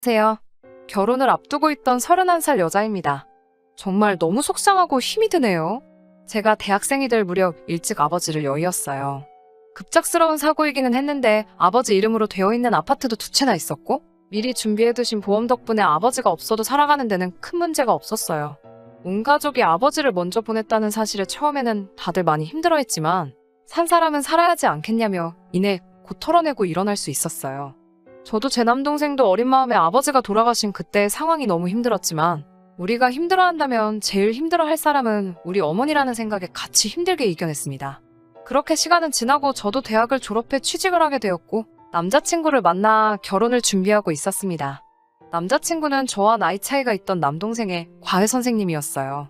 안녕하세요. 결혼을 앞두고 있던 31살 여자입니다. 정말 너무 속상하고 힘이 드네요. 제가 대학생이 될 무렵 일찍 아버지를 여의었어요. 급작스러운 사고이기는 했는데 아버지 이름으로 되어 있는 아파트도 두 채나 있었고 미리 준비해두신 보험 덕분에 아버지가 없어도 살아가는 데는 큰 문제가 없었어요. 온 가족이 아버지를 먼저 보냈다는 사실에 처음에는 다들 많이 힘들어했지만 산 사람은 살아야지 않겠냐며 이내 곧 털어내고 일어날 수 있었어요. 저도 제 남동생도 어린 마음에 아버지가 돌아가신 그때의 상황이 너무 힘들었지만 우리가 힘들어한다면 제일 힘들어할 사람은 우리 어머니라는 생각에 같이 힘들게 이겨냈습니다. 그렇게 시간은 지나고 저도 대학을 졸업해 취직을 하게 되었고 남자친구를 만나 결혼을 준비하고 있었습니다. 남자친구는 저와 나이 차이가 있던 남동생의 과외 선생님이었어요.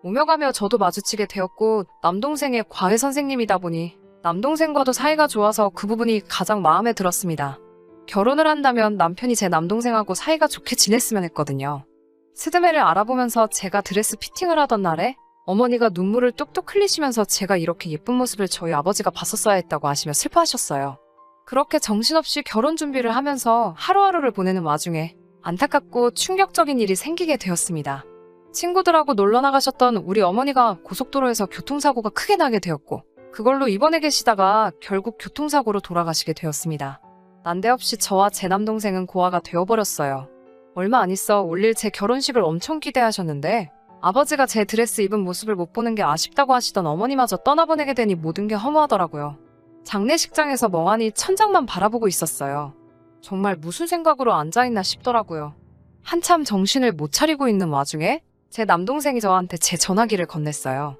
오며 가며 저도 마주치게 되었고 남동생의 과외 선생님이다 보니 남동생과도 사이가 좋아서 그 부분이 가장 마음에 들었습니다. 결혼을 한다면 남편이 제 남동생하고 사이가 좋게 지냈으면 했거든요. 스드메를 알아보면서 제가 드레스 피팅을 하던 날에 어머니가 눈물을 뚝뚝 흘리시면서 제가 이렇게 예쁜 모습을 저희 아버지가 봤었어야 했다고 하시며 슬퍼하셨어요. 그렇게 정신없이 결혼 준비를 하면서 하루하루를 보내는 와중에 안타깝고 충격적인 일이 생기게 되었습니다. 친구들하고 놀러 나가셨던 우리 어머니가 고속도로에서 교통사고가 크게 나게 되었고 그걸로 입원해 계시다가 결국 교통사고로 돌아가시게 되었습니다. 난데없이 저와 제 남동생은 고아가 되어버렸어요. 얼마 안 있어 올릴 제 결혼식을 엄청 기대하셨는데 아버지가 제 드레스 입은 모습을 못 보는 게 아쉽다고 하시던 어머니마저 떠나보내게 되니 모든 게 허무하더라고요. 장례식장에서 멍하니 천장만 바라보고 있었어요. 정말 무슨 생각으로 앉아있나 싶더라고요. 한참 정신을 못 차리고 있는 와중에 제 남동생이 저한테 제 전화기를 건넸어요.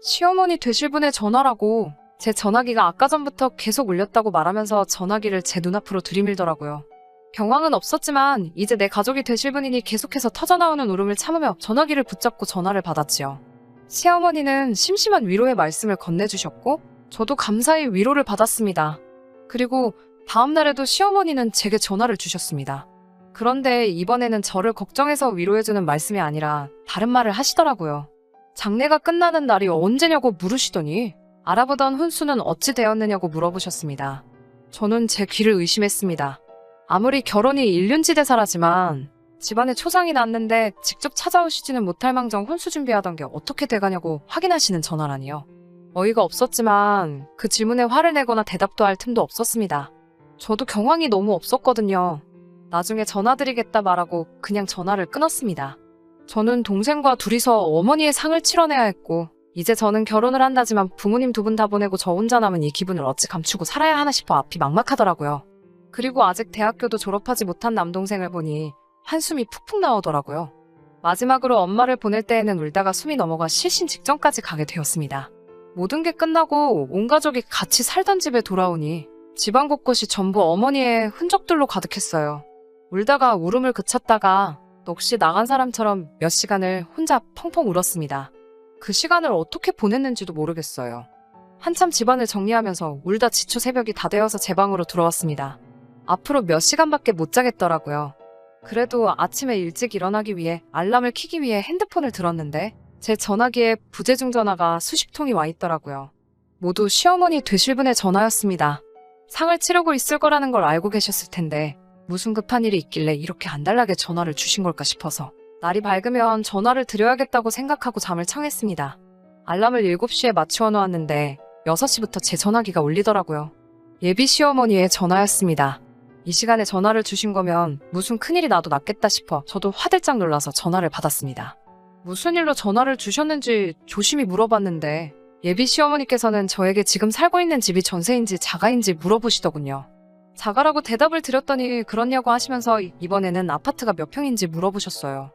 시어머니 되실 분의 전화라고. 제 전화기가 아까 전부터 계속 울렸다고 말하면서 전화기를 제 눈앞으로 들이밀더라고요. 경황은 없었지만 이제 내 가족이 되실 분이니 계속해서 터져나오는 울음을 참으며 전화기를 붙잡고 전화를 받았지요. 시어머니는 심심한 위로의 말씀을 건네주셨고 저도 감사히 위로를 받았습니다. 그리고 다음 날에도 시어머니는 제게 전화를 주셨습니다. 그런데 이번에는 저를 걱정해서 위로해주는 말씀이 아니라 다른 말을 하시더라고요. 장례가 끝나는 날이 언제냐고 물으시더니 알아보던 혼수는 어찌 되었느냐고 물어보셨습니다. 저는 제 귀를 의심했습니다. 아무리 결혼이 일륜지대사라지만 집안에 초상이 났는데 직접 찾아오시지는 못할 망정 혼수 준비하던 게 어떻게 돼가냐고 확인하시는 전화라니요. 어이가 없었지만 그 질문에 화를 내거나 대답도 할 틈도 없었습니다. 저도 경황이 너무 없었거든요. 나중에 전화드리겠다 말하고 그냥 전화를 끊었습니다. 저는 동생과 둘이서 어머니의 상을 치러내야 했고 이제 저는 결혼을 한다지만 부모님 두 분 다 보내고 저 혼자 남은 이 기분을 어찌 감추고 살아야 하나 싶어 앞이 막막하더라고요. 그리고 아직 대학교도 졸업하지 못한 남동생을 보니 한숨이 푹푹 나오더라고요. 마지막으로 엄마를 보낼 때에는 울다가 숨이 넘어가 실신 직전까지 가게 되었습니다. 모든 게 끝나고 온 가족이 같이 살던 집에 돌아오니 집안 곳곳이 전부 어머니의 흔적들로 가득했어요. 울다가 울음을 그쳤다가 넋이 나간 사람처럼 몇 시간을 혼자 펑펑 울었습니다. 그 시간을 어떻게 보냈는지도 모르겠어요. 한참 집안을 정리하면서 울다 지쳐 새벽이 다 되어서 제 방으로 들어왔습니다. 앞으로 몇 시간밖에 못 자겠더라고요. 그래도 아침에 일찍 일어나기 위해 알람을 켜기 위해 핸드폰을 들었는데 제 전화기에 부재중 전화가 수십 통이 와 있더라고요. 모두 시어머니 되실 분의 전화였습니다. 상을 치르고 있을 거라는 걸 알고 계셨을 텐데 무슨 급한 일이 있길래 이렇게 안달나게 전화를 주신 걸까 싶어서 날이 밝으면 전화를 드려야겠다고 생각하고 잠을 청했습니다. 알람을 7시에 맞추어 놓았는데 6시부터 제 전화기가 울리더라고요. 예비 시어머니의 전화였습니다. 이 시간에 전화를 주신 거면 무슨 큰일이 나도 낫겠다 싶어 저도 화들짝 놀라서 전화를 받았습니다. 무슨 일로 전화를 주셨는지 조심히 물어봤는데 예비 시어머니께서는 저에게 지금 살고 있는 집이 전세인지 자가인지 물어보시더군요. 자가라고 대답을 드렸더니 그렇냐고 하시면서 이번에는 아파트가 몇 평인지 물어보셨어요.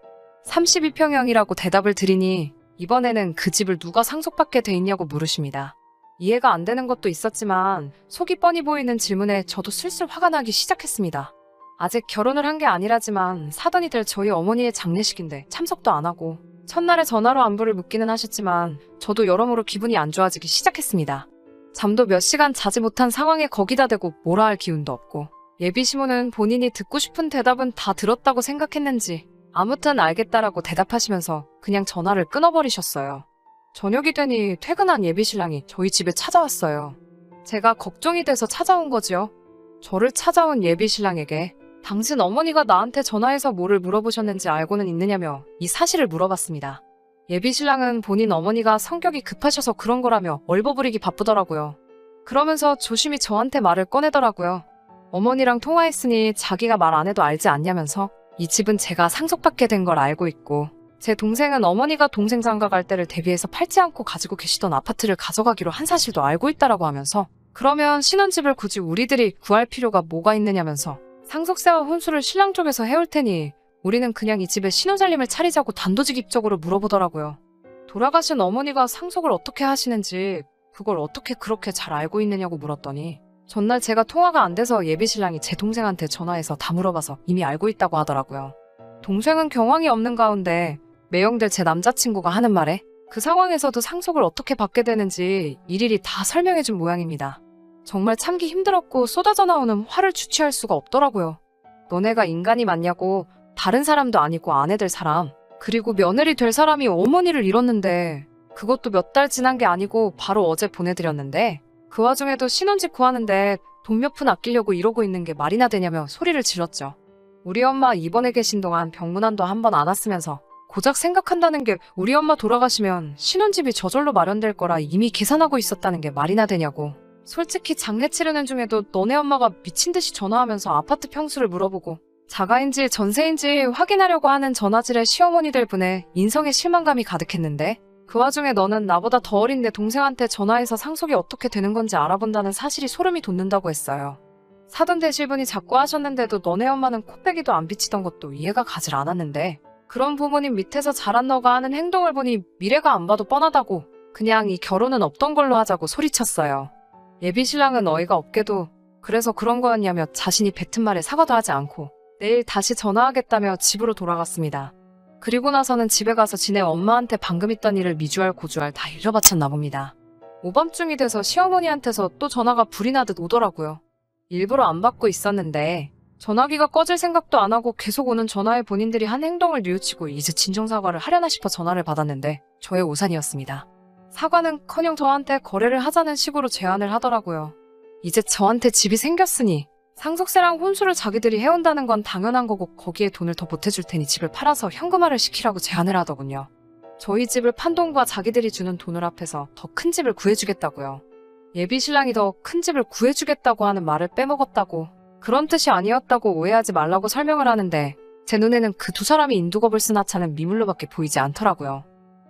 32평형이라고 대답을 드리니 이번에는 그 집을 누가 상속받게 돼 있냐고 물으십니다. 이해가 안 되는 것도 있었지만 속이 뻔히 보이는 질문에 저도 슬슬 화가 나기 시작했습니다. 아직 결혼을 한 게 아니라지만 사돈이 될 저희 어머니의 장례식인데 참석도 안 하고 첫날에 전화로 안부를 묻기는 하셨지만 저도 여러모로 기분이 안 좋아지기 시작했습니다. 잠도 몇 시간 자지 못한 상황에 거기다 대고 뭐라 할 기운도 없고 예비 시모는 본인이 듣고 싶은 대답은 다 들었다고 생각했는지 아무튼 알겠다라고 대답하시면서 그냥 전화를 끊어버리셨어요. 저녁이 되니 퇴근한 예비신랑이 저희 집에 찾아왔어요. 제가 걱정이 돼서 찾아온 거지요. 저를 찾아온 예비신랑에게 당신 어머니가 나한테 전화해서 뭐를 물어보셨는지 알고는 있느냐며 이 사실을 물어봤습니다. 예비 신랑은 본인 어머니가 성격이 급하셔서 그런 거라며 얼버무리기 바쁘더라고요. 그러면서 조심히 저한테 말을 꺼내더라고요. 어머니랑 통화했으니 자기가 말 안 해도 알지 않냐면서 이 집은 제가 상속받게 된 걸 알고 있고 제 동생은 어머니가 동생 장가 갈 때를 대비해서 팔지 않고 가지고 계시던 아파트를 가져가기로 한 사실도 알고 있다라고 하면서 그러면 신혼집을 굳이 우리들이 구할 필요가 뭐가 있느냐면서 상속세와 혼수를 신랑 쪽에서 해올 테니 우리는 그냥 이 집에 신혼살림을 차리자고 단도직입적으로 물어보더라고요. 돌아가신 어머니가 상속을 어떻게 하시는지 그걸 어떻게 그렇게 잘 알고 있느냐고 물었더니 전날 제가 통화가 안 돼서 예비 신랑이 제 동생한테 전화해서 다 물어봐서 이미 알고 있다고 하더라고요. 동생은 경황이 없는 가운데 매형될 제 남자친구가 하는 말에 그 상황에서도 상속을 어떻게 받게 되는지 일일이 다 설명해준 모양입니다. 정말 참기 힘들었고 쏟아져 나오는 화를 주체할 수가 없더라고요. 너네가 인간이 맞냐고 다른 사람도 아니고 아내 될 사람 그리고 며느리 될 사람이 어머니를 잃었는데 그것도 몇 달 지난 게 아니고 바로 어제 보내드렸는데 그 와중에도 신혼집 구하는데 돈 몇 푼 아끼려고 이러고 있는 게 말이나 되냐며 소리를 질렀죠. 우리 엄마 입원해 계신 동안 병문안도 한 번 안 왔으면서 고작 생각한다는 게 우리 엄마 돌아가시면 신혼집이 저절로 마련될 거라 이미 계산하고 있었다는 게 말이나 되냐고. 솔직히 장례 치르는 중에도 너네 엄마가 미친 듯이 전화하면서 아파트 평수를 물어보고 자가인지 전세인지 확인하려고 하는 전화질에 시어머니들 분에 인성에 실망감이 가득했는데 그 와중에 너는 나보다 더 어린 내 동생한테 전화해서 상속이 어떻게 되는 건지 알아본다는 사실이 소름이 돋는다고 했어요. 사돈 되실 분이 자꾸 하셨는데도 너네 엄마는 코빼기도 안 비치던 것도 이해가 가질 않았는데 그런 부모님 밑에서 자란 너가 하는 행동을 보니 미래가 안 봐도 뻔하다고 그냥 이 결혼은 없던 걸로 하자고 소리쳤어요. 예비 신랑은 어이가 없게도 그래서 그런 거였냐며 자신이 뱉은 말에 사과도 하지 않고 내일 다시 전화하겠다며 집으로 돌아갔습니다. 그리고 나서는 집에 가서 지네 엄마한테 방금 있던 일을 미주알 고주알 다 일러바쳤나 봅니다. 오밤중이 돼서 시어머니한테서 또 전화가 불이 나듯 오더라고요. 일부러 안 받고 있었는데 전화기가 꺼질 생각도 안 하고 계속 오는 전화에 본인들이 한 행동을 뉘우치고 이제 진정사과를 하려나 싶어 전화를 받았는데 저의 오산이었습니다. 사과는커녕 저한테 거래를 하자는 식으로 제안을 하더라고요. 이제 저한테 집이 생겼으니 상속세랑 혼수를 자기들이 해온다는 건 당연한 거고 거기에 돈을 더 보태줄 테니 집을 팔아서 현금화를 시키라고 제안을 하더군요. 저희 집을 판 돈과 자기들이 주는 돈을 합해서 더 큰 집을 구해주겠다고요. 예비 신랑이 더 큰 집을 구해주겠다고 하는 말을 빼먹었다고 그런 뜻이 아니었다고 오해하지 말라고 설명을 하는데 제 눈에는 그 두 사람이 인두겁을 쓴 하찮은 미물로밖에 보이지 않더라고요.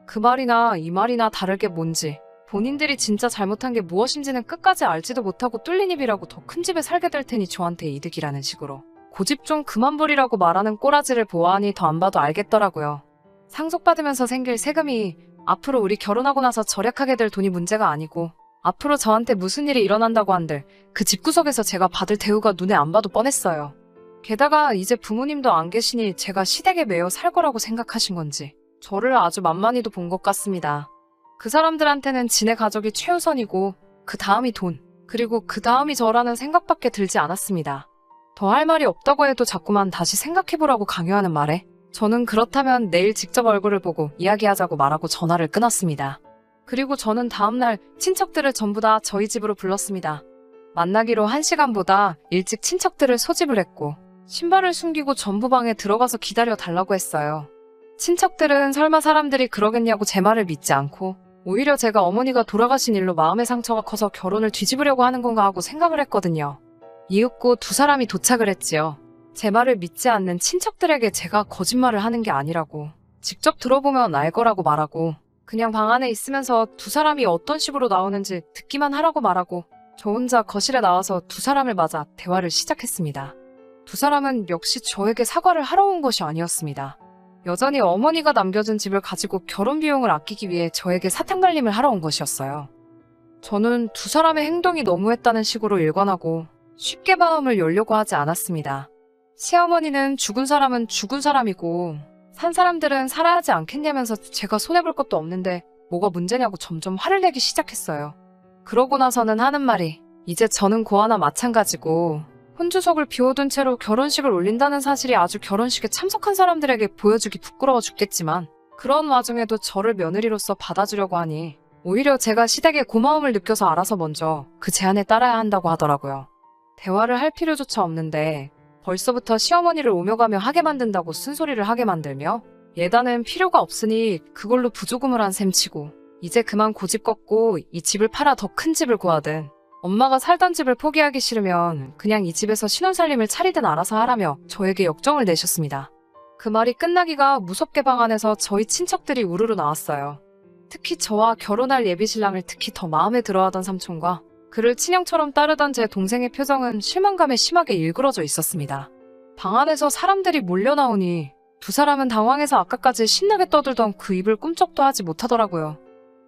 그 말이나 이 말이나 다를 게 뭔지 본인들이 진짜 잘못한 게 무엇인지는 끝까지 알지도 못하고 뚫린 입이라고 더 큰 집에 살게 될 테니 저한테 이득이라는 식으로 고집 좀 그만 부리라고 말하는 꼬라지를 보아하니 더 안 봐도 알겠더라고요. 상속받으면서 생길 세금이 앞으로 우리 결혼하고 나서 절약하게 될 돈이 문제가 아니고 앞으로 저한테 무슨 일이 일어난다고 한들 그 집구석에서 제가 받을 대우가 눈에 안 봐도 뻔했어요. 게다가 이제 부모님도 안 계시니 제가 시댁에 매여 살 거라고 생각하신 건지 저를 아주 만만히도 본 것 같습니다. 그 사람들한테는 지네 가족이 최우선이고 그 다음이 돈, 그리고 그 다음이 저라는 생각밖에 들지 않았습니다. 더 할 말이 없다고 해도 자꾸만 다시 생각해보라고 강요하는 말에 저는 그렇다면 내일 직접 얼굴을 보고 이야기하자고 말하고 전화를 끊었습니다. 그리고 저는 다음날 친척들을 전부 다 저희 집으로 불렀습니다. 만나기로 1시간보다 일찍 친척들을 소집을 했고 신발을 숨기고 전부 방에 들어가서 기다려 달라고 했어요. 친척들은 설마 사람들이 그러겠냐고 제 말을 믿지 않고 오히려 제가 어머니가 돌아가신 일로 마음의 상처가 커서 결혼을 뒤집으려고 하는 건가 하고 생각을 했거든요. 이윽고 두 사람이 도착을 했지요. 제 말을 믿지 않는 친척들에게 제가 거짓말을 하는 게 아니라고 직접 들어보면 알 거라고 말하고 그냥 방 안에 있으면서 두 사람이 어떤 식으로 나오는지 듣기만 하라고 말하고 저 혼자 거실에 나와서 두 사람을 맞아 대화를 시작했습니다. 두 사람은 역시 저에게 사과를 하러 온 것이 아니었습니다. 여전히 어머니가 남겨준 집을 가지고 결혼 비용을 아끼기 위해 저에게 사탕발림을 하러 온 것이었어요. 저는 두 사람의 행동이 너무했다는 식으로 일관하고 쉽게 마음을 열려고 하지 않았습니다. 시어머니는 죽은 사람은 죽은 사람이고 산 사람들은 살아야 하지 않겠냐면서 제가 손해볼 것도 없는데 뭐가 문제냐고 점점 화를 내기 시작했어요. 그러고 나서는 하는 말이 이제 저는 고아나 마찬가지고 혼주석을 비워둔 채로 결혼식을 올린다는 사실이 아주 결혼식에 참석한 사람들에게 보여주기 부끄러워 죽겠지만 그런 와중에도 저를 며느리로서 받아주려고 하니 오히려 제가 시댁에 고마움을 느껴서 알아서 먼저 그 제안에 따라야 한다고 하더라고요. 대화를 할 필요조차 없는데 벌써부터 시어머니를 오며 가며 하게 만든다고 쓴소리를 하게 만들며 예단은 필요가 없으니 그걸로 부조금을 한 셈 치고 이제 그만 고집 꺾고 이 집을 팔아 더 큰 집을 구하든 엄마가 살던 집을 포기하기 싫으면 그냥 이 집에서 신혼살림을 차리든 알아서 하라며 저에게 역정을 내셨습니다. 그 말이 끝나기가 무섭게 방 안에서 저희 친척들이 우르르 나왔어요. 특히 저와 결혼할 예비신랑을 특히 더 마음에 들어하던 삼촌과 그를 친형처럼 따르던 제 동생의 표정은 실망감에 심하게 일그러져 있었습니다. 방 안에서 사람들이 몰려 나오니 두 사람은 당황해서 아까까지 신나게 떠들던 그 입을 꿈쩍도 하지 못하더라고요.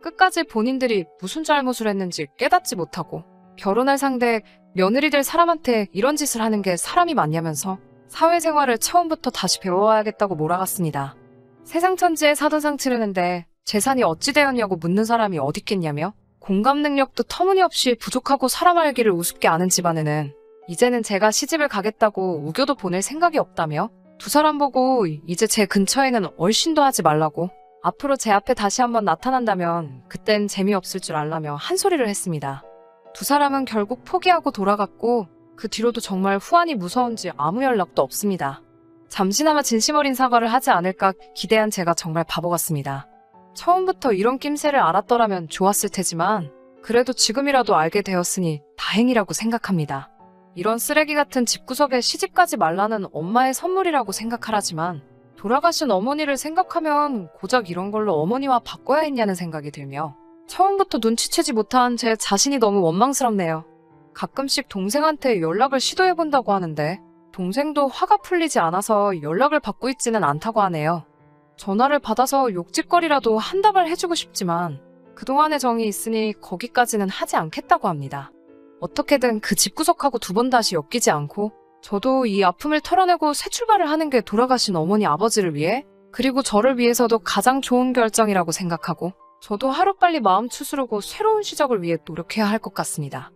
끝까지 본인들이 무슨 잘못을 했는지 깨닫지 못하고 결혼할 상대, 며느리 될 사람한테 이런 짓을 하는 게 사람이 맞냐면서 사회생활을 처음부터 다시 배워야겠다고 몰아갔습니다. 세상천지에 사돈상 치르는데 재산이 어찌 되었냐고 묻는 사람이 어딨겠냐며 공감 능력도 터무니없이 부족하고 사람 알기를 우습게 아는 집안에는 이제는 제가 시집을 가겠다고 우겨도 보낼 생각이 없다며 두 사람 보고 이제 제 근처에는 얼씬도 하지 말라고 앞으로 제 앞에 다시 한번 나타난다면 그땐 재미없을 줄 알라며 한 소리를 했습니다. 두 사람은 결국 포기하고 돌아갔고 그 뒤로도 정말 후환이 무서운지 아무 연락도 없습니다. 잠시나마 진심 어린 사과를 하지 않을까 기대한 제가 정말 바보 같습니다. 처음부터 이런 낌새를 알았더라면 좋았을 테지만 그래도 지금이라도 알게 되었으니 다행이라고 생각합니다. 이런 쓰레기 같은 집구석에 시집가지 말라는 엄마의 선물이라고 생각하라지만 돌아가신 어머니를 생각하면 고작 이런 걸로 어머니와 바꿔야 했냐는 생각이 들며 처음부터 눈치채지 못한 제 자신이 너무 원망스럽네요. 가끔씩 동생한테 연락을 시도해본다고 하는데 동생도 화가 풀리지 않아서 연락을 받고 있지는 않다고 하네요. 전화를 받아서 욕짓거리라도 한 답을 해주고 싶지만 그동안의 정이 있으니 거기까지는 하지 않겠다고 합니다. 어떻게든 그 집구석하고 두 번 다시 엮이지 않고 저도 이 아픔을 털어내고 새 출발을 하는 게 돌아가신 어머니 아버지를 위해 그리고 저를 위해서도 가장 좋은 결정이라고 생각하고 저도 하루빨리 마음 추스르고 새로운 시작을 위해 노력해야 할 것 같습니다.